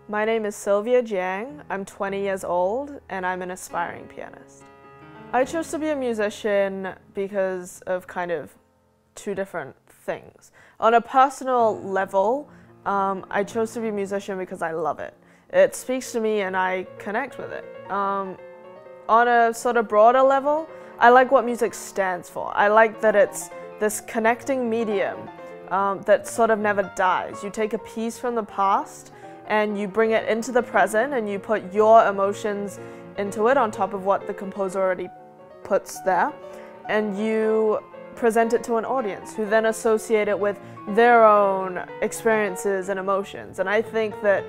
My name is Sylvia Jiang. I'm 20 years old and I'm an aspiring pianist. I chose to be a musician because of kind of two different things. On a personal level, I chose to be a musician because I love it. It speaks to me and I connect with it. On a sort of broader level, I like what music stands for. I like that it's this connecting medium that sort of never dies. You take a piece from the past and you bring it into the present and you put your emotions into it on top of what the composer already puts there, and you present it to an audience who then associate it with their own experiences and emotions. And I think that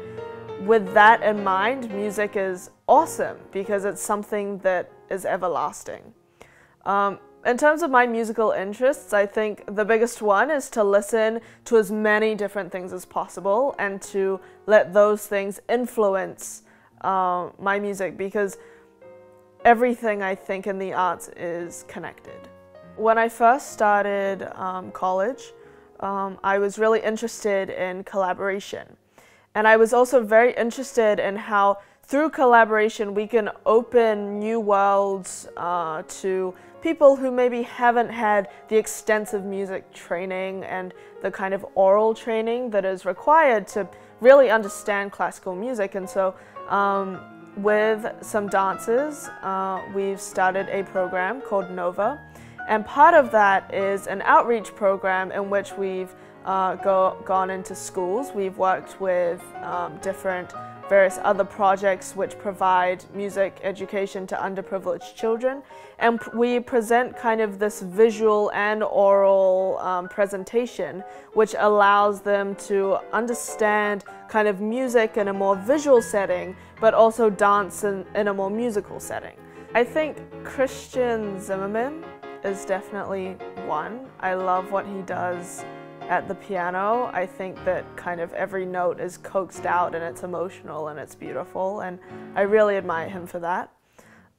with that in mind, music is awesome because it's something that is everlasting. In terms of my musical interests, I think the biggest one is to listen to as many different things as possible and to let those things influence my music, because everything I think in the arts is connected. When I first started college, I was really interested in collaboration. And I was also very interested in how through collaboration we can open new worlds to people who maybe haven't had the extensive music training and the kind of oral training that is required to really understand classical music. And so with some dancers, we've started a program called Nova. And part of that is an outreach program in which we've gone into schools. We've worked with various other projects which provide music education to underprivileged children. And we present kind of this visual and oral presentation which allows them to understand kind of music in a more visual setting, but also dance in a more musical setting. I think Christian Zimmerman is definitely one. I love what he does at the piano. I think that kind of every note is coaxed out and it's emotional and it's beautiful, and I really admire him for that.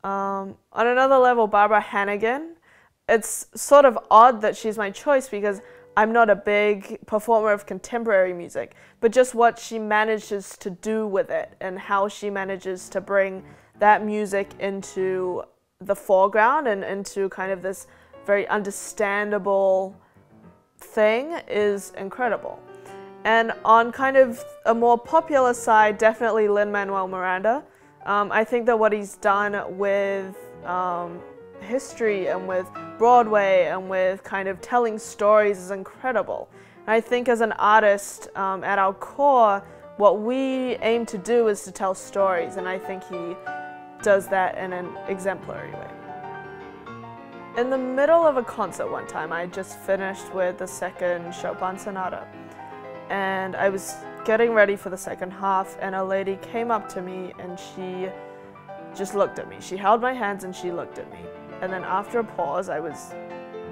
On another level, Barbara Hannigan. It's sort of odd that she's my choice because I'm not a big performer of contemporary music, but just what she manages to do with it and how she manages to bring that music into the foreground and into kind of this very understandable thing is incredible. And on kind of a more popular side, definitely Lin-Manuel Miranda. I think that what he's done with history and with Broadway and with kind of telling stories is incredible. And I think as an artist, at our core, what we aim to do is to tell stories, and I think he does that in an exemplary way. In the middle of a concert one time, I just finished with the second Chopin Sonata, and I was getting ready for the second half, and a lady came up to me and she just looked at me. She held my hands and she looked at me. And then after a pause, I was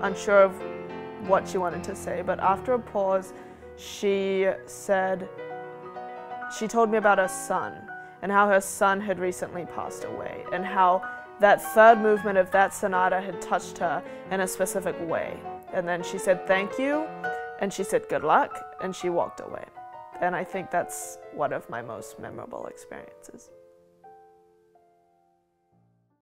unsure of what she wanted to say, but after a pause, she told me about her son and how her son had recently passed away and how that third movement of that sonata had touched her in a specific way. And then she said, "Thank you," and she said, "Good luck," and she walked away. And I think that's one of my most memorable experiences.